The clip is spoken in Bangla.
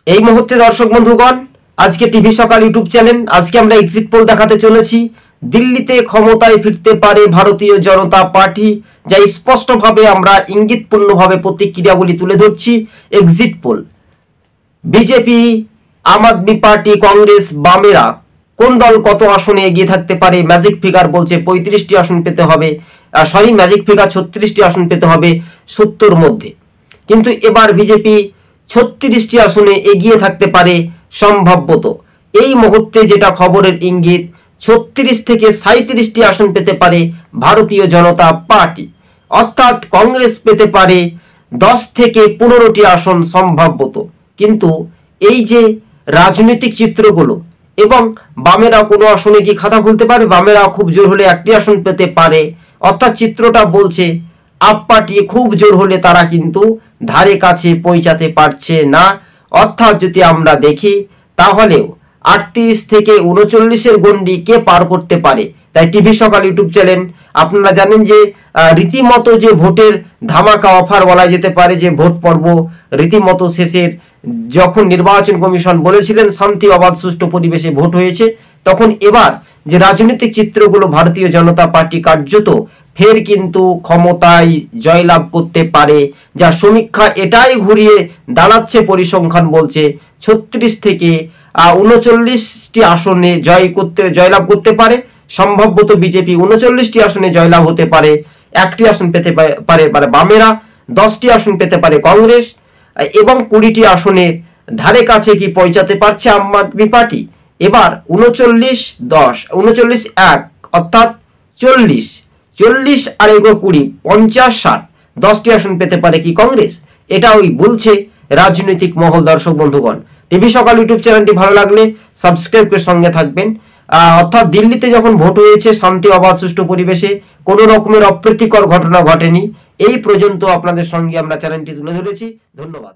এই মুহূর্তে দর্শক বন্ধুগণ, আজকে টিভি সকাল ইউটিউব চ্যানেল, আজকে আমরা এক্সিট পোল দেখাতে চলেছি। দিল্লিতে ক্ষমতায় ফিরতে পারে ভারতীয় জনতা পার্টি, যা স্পষ্টভাবে আমরা ইঙ্গিতপূর্ণভাবে প্রতিক্রিয়াগুলি তুলে ধরছি। এক্সিট পোল, বিজেপি, আম আদমি পার্টি, কংগ্রেস, বামেরা কোন দল কত আসনে এগিয়ে থাকতে পারে? ম্যাজিক ফিগার বলছে 35টি আসন পেতে হবে, ম্যাজিক ফিগার 36টি আসন পেতে হবে 70 মধ্যে। কিন্তু এবার বিজেপি 36টি আসনে এগিয়ে থাকতে পারে সম্ভাব্যত। এই মুহূর্তে যেটা খবরের ইঙ্গিত, 36 থেকে 37টি আসন পেতে পারে ভারতীয় জনতা পার্টি, অর্থাৎ কংগ্রেস পেতে পারে 10 থেকে 15টি আসন সম্ভাব্যত। কিন্তু এই যে রাজনৈতিক চিত্রগুলো, এবং বামেরা কোনো আসনে কি খাতা খুলতে পারে? বামেরা খুব জোর হলে একটি আসন পেতে পারে, অর্থাৎ চিত্রটা বলছে আপ পার্টি খুব জোর হলে তারা কিন্তু ধারে কাছে পৌঁছাতে পারছে না। অর্থাৎ যদি আমরা দেখি তাহলেও 38 থেকে 39-এর গণ্ডি কে পার করতে পারে। তাই টিভি সকাল ইউটিউব চ্যানেল, আপনারা জানেন যে রীতিমতো যে ভোটের ধামাকা অফার বলা যেতে পারে, যে ভোট পর্ব রীতিমতো শেষের, যখন নির্বাচন কমিশন বলেছিলেন শান্তি অবাধ সুষ্ঠু পরিবেশে ভোট হয়েছে, তখন এবার যে রাজনৈতিক চিত্রগুলো, ভারতীয় জনতা পার্টি কার্যত ফের কিন্তু ক্ষমতায় জয়লাভ করতে পারে, যা সমীক্ষা এটাই ঘুরিয়ে দাঁড়াচ্ছে। পরিসংখ্যান বলছে 36 থেকে 39টি আসনে জয়লাভ করতে পারে সম্ভবত বিজেপি। 39টি আসনে জয়লাভ হতে পারে, একটি আসন পেতে পারে বামেরা, 10টি আসন পেতে পারে কংগ্রেস, এবং 20টি আসনের ধারে কাছে কি পৌঁছাতে পারছে আম আদমি পার্টি। এবার 39-10, 39-1 অর্থাৎ 40 আর 20, 50-60, 10টি আসন পেতে পারে কি কংগ্রেস। এটা ওই বলছে রাজনৈতিক মহল। দর্শক বন্ধুগণ, টিভি সকাল ইউটিউব চ্যানেলটি ভালো লাগলে সাবস্ক্রাইব করে সঙ্গে থাকবেন। অর্থাৎ দিল্লিতে যখন ভোট হয়েছে শান্তি অবাধ সুষ্ঠু পরিবেশে, কোনো রকমের অপ্রীতিকর ঘটনা ঘটেনি। এই পর্যন্ত আপনাদের সঙ্গে আমরা চ্যানেলটি তুলে ধরেছি। ধন্যবাদ।